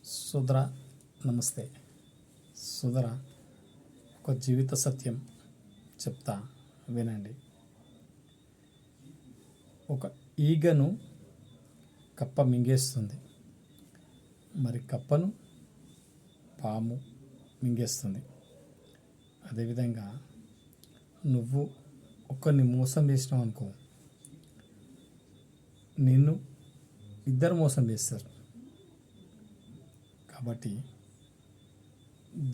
సుధర నమస్తే. సుధర ఒక జీవిత సత్యం చెప్తా వినండి. ఒక ఈగను కప్ప మింగేస్తుంది, మరి కప్పను పాము మింగేస్తుంది. అదేవిధంగా నువ్వు ఒకరిని మోసం చేసినావు అనుకో, నిన్ను ఇద్దరు మోసం చేస్తారు. కాబట్టి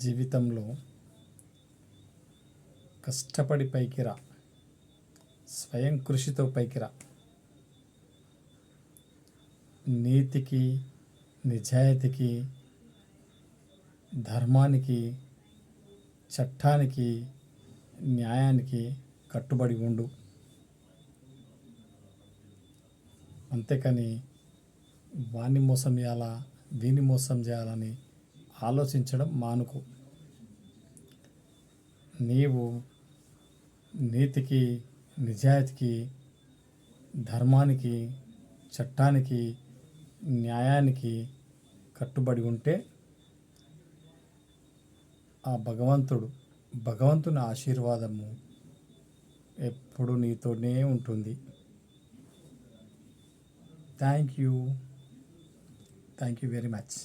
జీవితంలో కష్టపడి పైకి రా, స్వయం కృషితో పైకి రా. నీతికి, నిజాయితీకి, ధర్మానికి, చట్టానికి, న్యాయానికి కట్టుబడి ఉండు. అంతేకాని వాణ్ణి మోసం చేయాలా, వీని మోసం చేయాలని ఆలోచించడం మానుకో. నీవు నీతికి, నిజాయితీకి, ధర్మానికి, చట్టానికి, న్యాయానికి కట్టుబడి ఉంటే ఆ భగవంతుని ఆశీర్వాదము ఎప్పుడు నీతోనే ఉంటుంది. Thank you very much.